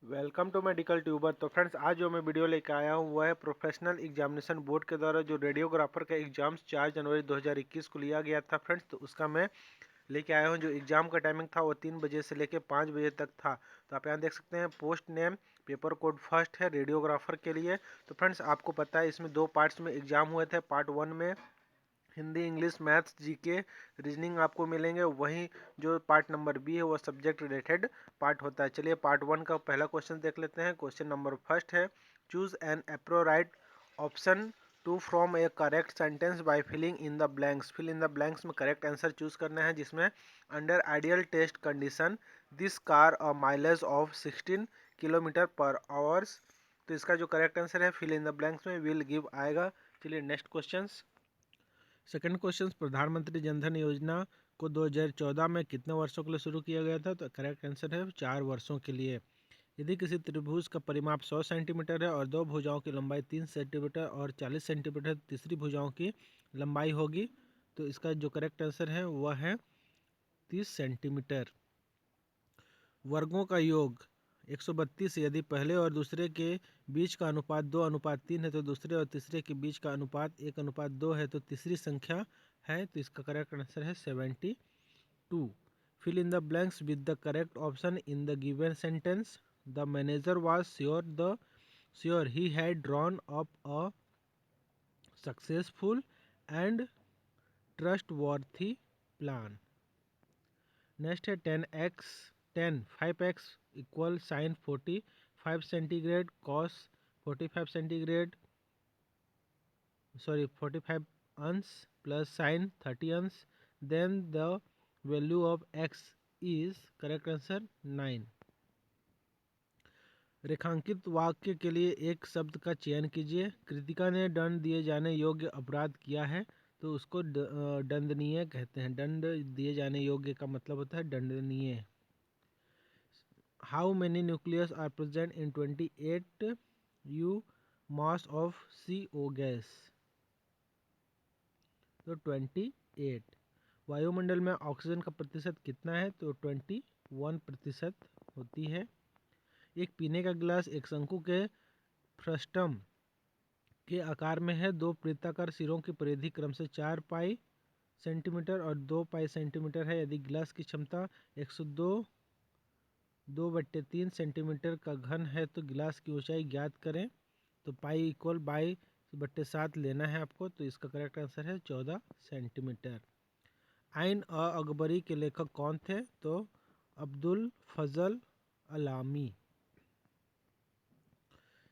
Welcome to medical tuber. तो friends, आज जो मैं वीडियो लेकर आया हूँ वह है प्रोफेशनल एग्जामिनेशन बोर्ड के द्वारा जो रेडियोग्राफर का एग्जाम्स 4 जनवरी 2021 को लिया गया था फ्रेंड्स। तो उसका मैं लेके आया हूँ। जो एग्जाम का टाइमिंग था वो 3 बजे से लेके 5 बजे तक था। तो आप यहाँ देख सकते हैं post name paper code first है रेडियोग्राफर के लिए। तो फ्रेंड्स, आपको पता है इसमें 2 पार्ट्स में एग्जाम हुए थे। पार्ट 1 में Hindi, English, maths, GK, reasoning आपको मिलेंगे। वहीं जो पार्ट नंबर बी है वो सब्जेक्ट रिलेटेड पार्ट होता है। चलिए पार्ट 1 का पहला क्वेश्चन देख लेते हैं। क्वेश्चन नंबर फर्स्ट है, choose an appropriate option to from a correct sentence by filling in the blanks. Fill in the blanks में करेक्ट आंसर चूज करना है, जिसमें under ideal test condition this car a mileage of 16 kilometre per hours. तो इसका जो correct answer है fill in the blanks में will give आएगा। चलिए नेक्स्ट क्वेश्चन। सेकंड क्वेश्चन, प्रधानमंत्री जनधन योजना को 2014 में कितने वर्षों के लिए शुरू किया गया था? तो करेक्ट आंसर है 4 वर्षों के लिए। यदि किसी त्रिभुज का परिमाप 100 सेंटीमीटर है और 2 भुजाओं की लंबाई 3 सेंटीमीटर और 40 सेंटीमीटर तीसरी भुजाओं की लंबाई होगी, तो इसका जो करेक्ट आंसर है वह है 30 सेंटीमीटर। वर्गों का योग 132। यदि पहले और दूसरे के बीच का अनुपात 2:3 है तो दूसरे और तीसरे के बीच का अनुपात 1:2 है तो तीसरी संख्या है। तो इसका करेक्ट आंसर है 72। Fill in the blanks with the correct option in the given sentence. The manager was sure he had drawn up a successful and trustworthy plan. Next है 5x equal sign 45 centigrade cos 45 अंश plus sine 30 अंश। Then the value of x is correct answer 9। रेखांकित वाक्य के लिए एक शब्द का चयन कीजिए। कृतिका ने दंड दिए जाने योग्य अपराध किया है, तो उसको दंडनीय कहते हैं। दंड दिए जाने योग्य का मतलब होता है दंडनीय। How many nucleus are present in 28 U mass of CO gas? तो 28। वायुमंडल में ऑक्सीजन का प्रतिशत कितना है? तो 21% होती है। एक पीने का गिलास एक शंकु के फ्रस्टम के आकार में है। 2 वृत्ताकार सिरों की परिधि क्रमशः 4 पाई सेंटीमीटर और 2 पाई सेंटीमीटर है। यदि गिलास की क्षमता 102/3 सेंटीमीटर का घन है तो गिलास की ऊंचाई ज्ञात करें। तो पाई इक्वल 22/7 लेना है आपको। तो इसका करेक्ट आंसर है 14 सेंटीमीटर। आइन अ अकबरी के लेखक कौन थे? तो अब्दुल फजल अलामी।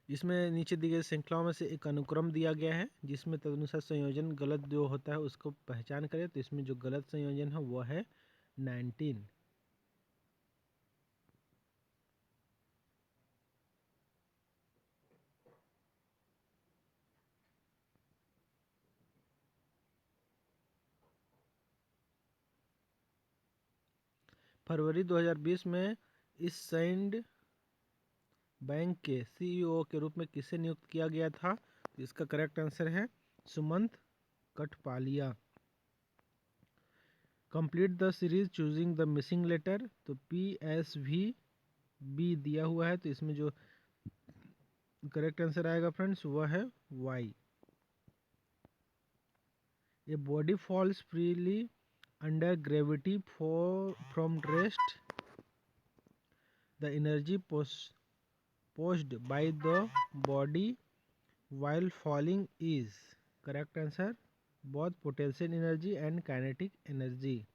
इसमें नीचे दी गई श्रृंखलाओं में से एक अनुक्रम दिया गया है, जिसमें तदनुसार संयोजन गलत जो होता है उसको पहचान करें। तो इसमें जो गलत संयोजन है वह है 19। फरवरी 2020 में इस सैंड बैंक के सीईओ के रूप में किसे नियुक्त किया गया था? तो इसका करेक्ट आंसर है Sumant Kathpalia. Complete the series choosing the missing letter. तो PSV दिया हुआ है, तो इसमें जो करेक्ट आंसर आएगा फ्रेंड्स वह है Y। A body falls freely under gravity from rest. The energy posed by the body while falling is correct answer both potential energy and kinetic energy।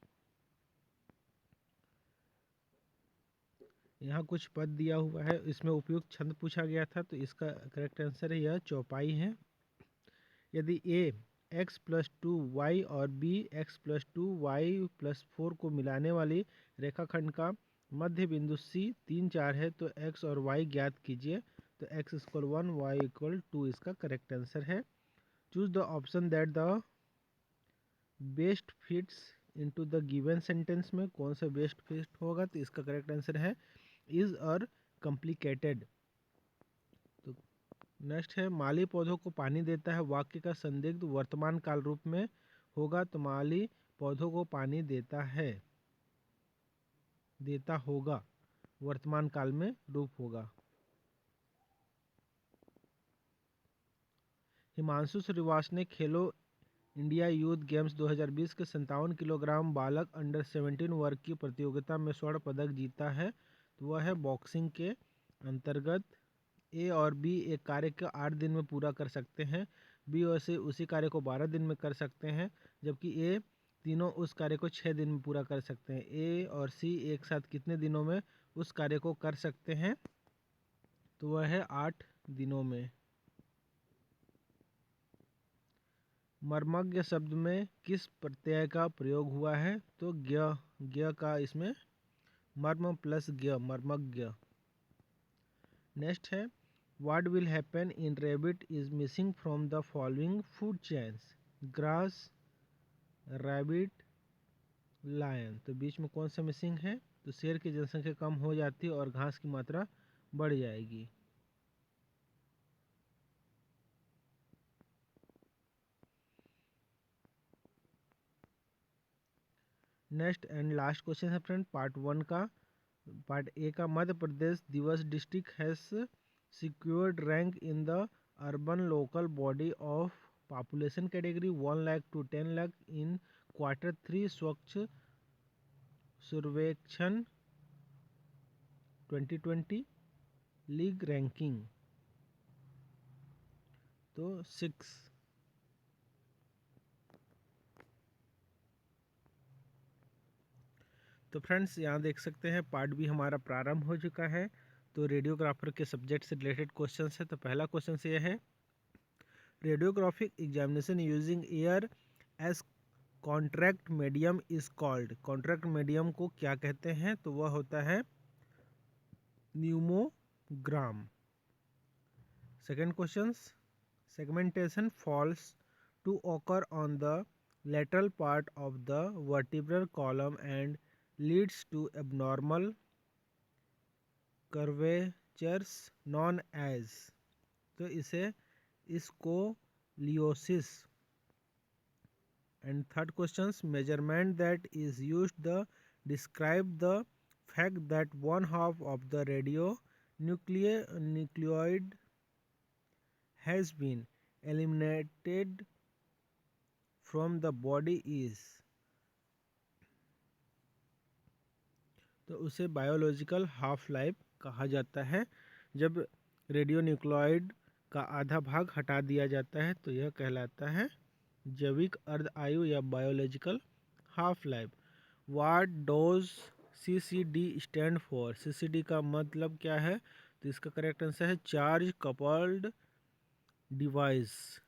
यहाँ कुछ पद दिया हुआ है, इसमें उपयुक्त छंद पूछा गया था, तो इसका करेक्ट आंसर है यह चौपाई है। यदि a x+2y और b x+2y+4 को मिलाने वाली रेखाखंड का मध्य बिंदु C 3 4 है तो x और y ज्ञात कीजिए। तो x = 1 y = 2 इसका करेक्ट आंसर है। Choose the option that the best fits into the given sentence में कौन सा बेस्ट फिट होगा? तो इसका करेक्ट आंसर है इज और कॉम्प्लिकेटेड। तो नेक्स्ट है माली पौधों को पानी देता है, वाक्य का संदिग्ध वर्तमान काल रूप में होगा। तो माली पौधों को पानी देता होगा, वर्तमान काल में रूप होगा। हिमांशु श्रीवास्तव ने खेलो इंडिया यूथ गेम्स 2020 के 57 किलोग्राम बालक अंडर 17 वर्ग की प्रतियोगिता में स्वर्ण पदक जीता है। तो वह है बॉक्सिंग के अंतर्गत। ए और बी एक कार्य को 8 दिन में पूरा कर सकते हैं, बी और सी उसी कार्य को 12 दिन में कर सकते हैं, जबकि ए तीनों उस कार्य को 6 दिन में पूरा कर सकते हैं। ए और सी एक साथ कितने दिनों में उस कार्य को कर सकते हैं? तो वह है 8 दिनों में। मर्मज्ञ शब्द में किस प्रत्यय का प्रयोग हुआ है? तो ज्ञ का इसमें मर्म प्लस ज्ञ, मर्मज्ञ। नेक्स्ट है what will happen in rabbit is missing from the following food chains? Grass, rabbit, lion. तो बीच में कौन सा मिसिंग है? तो शेर की जनसंख्या कम हो जाती है और घास की मात्रा बढ़ जाएगी। नेक्स्ट एंड लास्ट क्वेश्चन है फ्रेंड पार्ट 1 का। पार्ट ए का Madhya Pradesh Dewas district has secured rank in the urban local body of population category 1 lakh to 10 lakh in Q3 Swachh सर्वेक्षण 2020 लीग रैंकिंग। तो 6। तो फ्रेंड्स यहाँ देख सकते हैं पार्ट बी हमारा प्रारंभ हो चुका है। तो रेडियोग्राफर के सब्जेक्ट से रिलेटेड क्वेश्चन है। तो पहला क्वेश्चन ये है radiographic examination using air as contract medium is called. Contract medium को क्या कहते हैं? तो वह होता है pneumogram. Second question segmentation fails to occur on the lateral part of the vertebral column and leads to abnormal curvatures known as। तो इसे scoliosis. And third question measurement that is used the describe the fact that one half of the radionuclide has been eliminated from the body is। तो उसे biological half life कहा जाता है। जब radionuclide का आधा भाग हटा दिया जाता है तो यह कहलाता है जैविक अर्ध आयु या biological half life. What does CCD stand for? CCD का मतलब क्या है? तो इसका करेक्ट आंसर है चार्ज कपल्ड डिवाइस।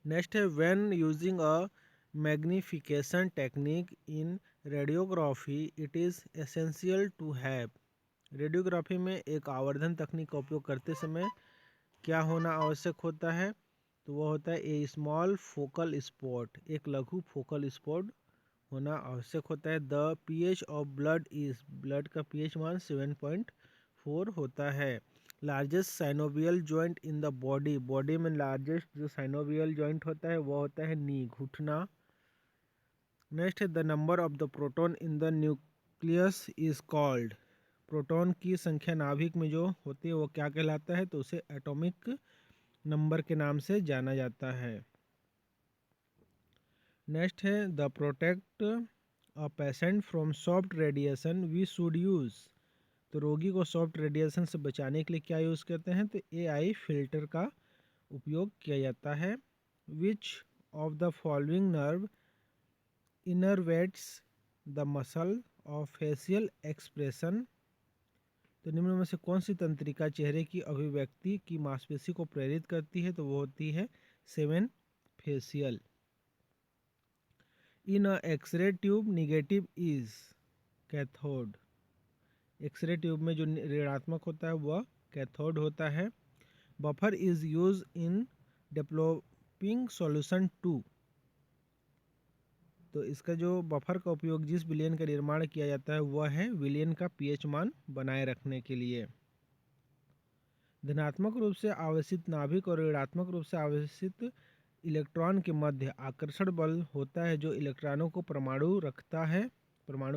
नेक्स्ट है when using a magnification technique in radiography it is essential to have. Radiography में एक आवर्धन तकनीक का उपयोग करते समय क्या होना आवश्यक होता है? तो वह होता है ए स्मॉल फोकल स्पॉट, एक लघु फोकल स्पॉट होना आवश्यक होता है। The pH of blood is, blood का pH मान 7.4 होता है। Largest synovial joint in the body, body में लार्जेस्ट जो साइनोवियल जॉइंट होता है वह होता है नी, घुटना। नेक्स्ट है the number of the proton in the nucleus is called. Proton की संख्या नाभिक में जो होती है वो क्या कहलाता है? तो उसे एटॉमिक नंबर के नाम से जाना जाता है। नेक्स्ट है the protect a patient from soft radiation we should use. तो रोगी को सॉफ्ट रेडिएशन से बचाने के लिए क्या यूज़ करते हैं? तो AI फिल्टर का उपयोग किया जाता है। Which of the following nerve innervates the muscle of facial expression. तो निम्न में से कौन सी तंत्रिका चेहरे की अभिव्यक्ति की मांसपेशी को प्रेरित करती है? तो वो होती है 7 facial. In a x-ray tube negative is cathode. X-ray tube में जो ऋणात्मक होता है वह कैथोड होता है। Buffer is use in developing solution 2। तो इसका जो बफर का उपयोग जिस विलयन का निर्माण किया जाता है वह है विलयन का pH मान बनाए रखने के लिए। धनात्मक रूप से आवेशित नाभिक और ऋणात्मक रूप से आवेशित इलेक्ट्रॉन के मध्य आकर्षण बल होता है जो इलेक्ट्रॉनों को परमाणु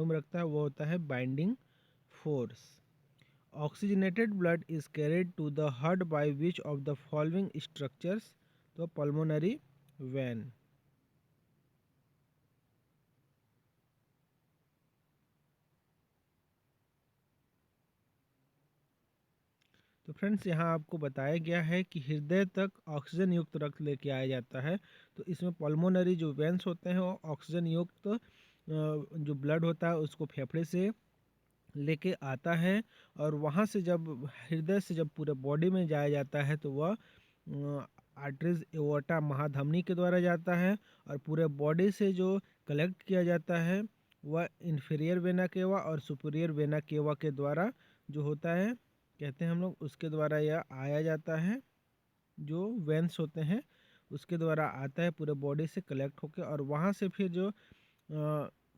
में रखता है, वो होता है binding force. Oxygenated blood is carried to the heart by which of the following structures? तो पल्मोनरी वेन। तो फ्रेंड्स यहाँ आपको बताया गया है कि हृदय तक ऑक्सीजन युक्त रक्त लेके आया जाता है। तो इसमें पल्मोनरी जो वेंस होते हैं वो ऑक्सीजन युक्त जो ब्लड होता है उसको फेफड़े से लेके आता है, और वहाँ से जब हृदय से जब पूरे बॉडी में जाया जाता है तो वह आर्टरीज एओर्टा महाधमनी के द्वारा जाता है, और पूरे बॉडी से जो कलेक्ट किया जाता है वह इन्फीरियर वेना केवा और सुपीरियर वेना केवा के द्वारा जो होता है, कहते हैं हम लोग, उसके द्वारा यह आया जाता है। जो वेंस होते हैं उसके द्वारा आता है पूरे बॉडी से कलेक्ट होकर, और वहाँ से फिर जो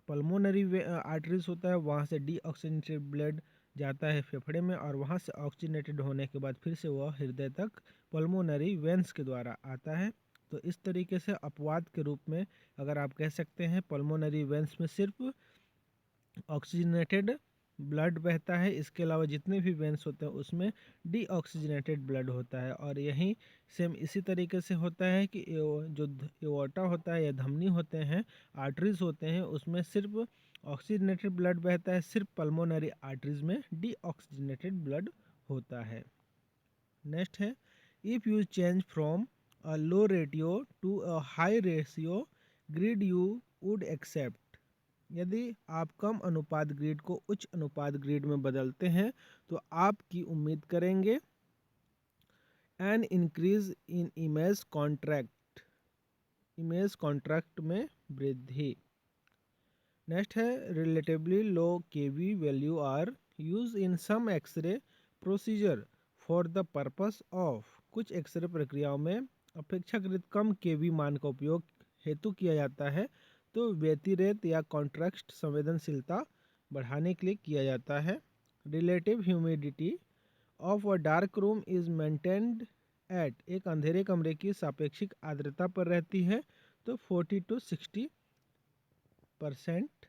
पल्मोनरी आर्टरीज होता है वहाँ से डीऑक्सीजनेटेड ब्लड जाता है फेफड़े में, और वहाँ से ऑक्सीजनेटेड होने के बाद फिर से वह हृदय तक पल्मोनरी वेंस के द्वारा आता है। तो इस तरीके से अपवाद के रूप में अगर आप कह सकते हैं पल्मोनरी वेंस में सिर्फ ऑक्सीजनेटेड ब्लड बहता है, इसके अलावा जितने भी वेंस होते हैं उसमें डीऑक्सीजनेटेड ब्लड होता है। और यही सेम इसी तरीके से होता है कि जो एओर्टा होता है या धमनी होते हैं, आर्टरीज होते हैं, उसमें सिर्फ ऑक्सीजनेटेड ब्लड बहता है, सिर्फ पल्मोनरी आर्टरीज में डीऑक्सीजनेटेड ब्लड होता है। नेक्स्ट है, if you change from a low ratio to a high ratio grid you would accept? यदि आप कम अनुपात ग्रिड को उच्च अनुपात ग्रिड में बदलते हैं तो आप की उम्मीद करेंगे? An increase in image contract में वृद्धि। नेक्स्ट है, relatively low KV value are use in some x-ray procedure for the purpose of. कुछ एक्सरे प्रक्रियाओं में अपेक्षाकृत कम केवी मान का उपयोग हेतु किया जाता है, तो व्यतिरेक या कॉन्ट्रैक्ट संवेदनशीलता बढ़ाने के लिए किया जाता है। Relative humidity of a dark room is maintained eight, एक अंधेरे कमरे की सापेक्षिक आर्द्रता पर रहती है, तो 40 to 60%।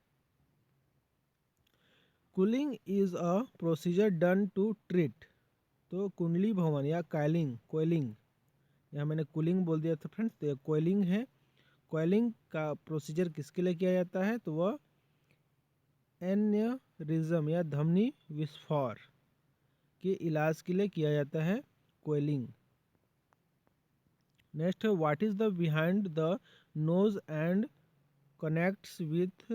Cooling is a procedure done to treat, तो कुंडली भवन या कोयलिंग, यहाँ मैंने कूलिंग बोल दिया था फ्रेंड्स, तो ये कोयलिंग है। कोयलिंग का प्रोसीजर किसके लिए किया जाता है? तो वह एन्यूरिज्म या धमनी विस्फोट के इलाज के लिए किया जाता है कोयलिंग। नेक्स्ट है, what is the behind the nose and connects with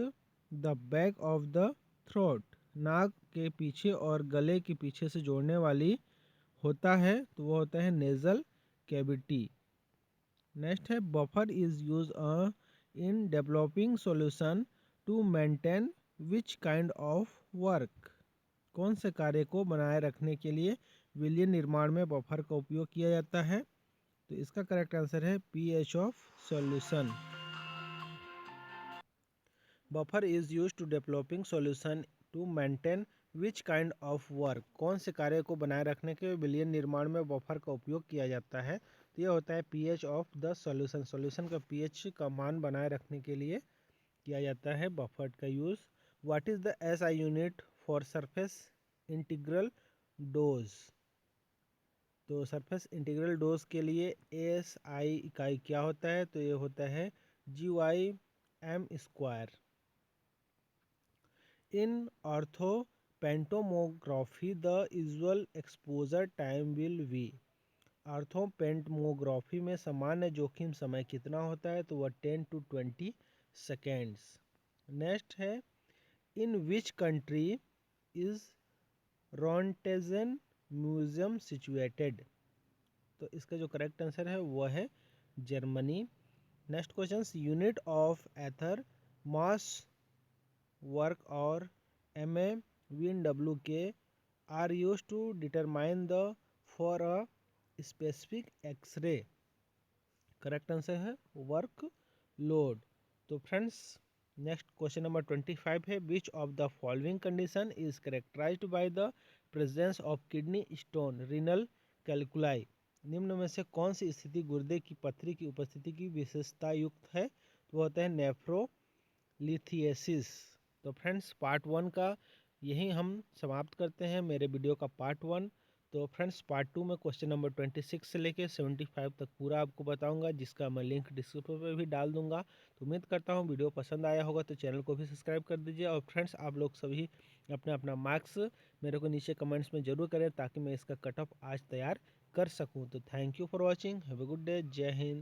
the back of the throat, नाक के पीछे और गले के पीछे से जोड़ने वाली होता है, तो वो होता है नेजल कैविटी। नेक्स्ट है, buffer is use in developing solution to maintain which kind of work? कौन से कार्य को बनाए रखने के लिए विलयन निर्माण में बफर का उपयोग किया जाता है? तो इसका करेक्ट आंसर है pH of solution. Buffer is use to developing solution to maintain which kind of work? कौन से कार्य को बनाए रखने के विलयन निर्माण में बफर का उपयोग किया जाता है? तो यह होता है pH of the solution. Solution का पीएच का मान बनाए रखने के लिए किया जाता है बफर का use. What is the SI unit for surface integral dose? तो सरफेस इंटीग्रल डोज के लिए एएसआई इकाई क्या होता है? तो ये होता है GY/m²। In orthopantomography the usual exposure time will be. Orthopantomography में सामान्य जोखिम समय कितना होता है? तो वह 10 to 20 सेकेंड्स। नेक्स्ट है, in which country is Roentgen museum situated? तो इसका जो करेक्ट आंसर है वह है Germany. Next question, unit of ether mass work और MAVNWK are used to determine the for a specific x-ray? Correct answer है work load. तो friends, next question number 25 है, which of the following condition is characterized by the presence of kidney stone renal calculi? निम्न में से कौन सी स्थिति गुर्दे की पथरी की उपस्थिति की विशेषता युक्त है? तो वो होता है नेफ्रोलिथियसिस। तो फ्रेंड्स, पार्ट 1 का यही हम समाप्त करते हैं मेरे वीडियो का पार्ट 1। तो फ्रेंड्स पार्ट 2 में क्वेश्चन नंबर 26 से लेके 75 तक पूरा आपको बताऊंगा, जिसका मैं लिंक डिस्क्रिप्शन में भी डाल दूंगा। तो उम्मीद करता हूँ वीडियो पसंद आया होगा, तो चैनल को भी सब्सक्राइब कर दीजिए। और फ्रेंड्स आप लोग सभी अपना अपना मार्क्स मेरे को नीचे कमेंट्स में ज़रूर करें, ताकि मैं इसका कट ऑफ आज तैयार कर सकूँ। तो thank you for watching, have a good day, जय हिंद।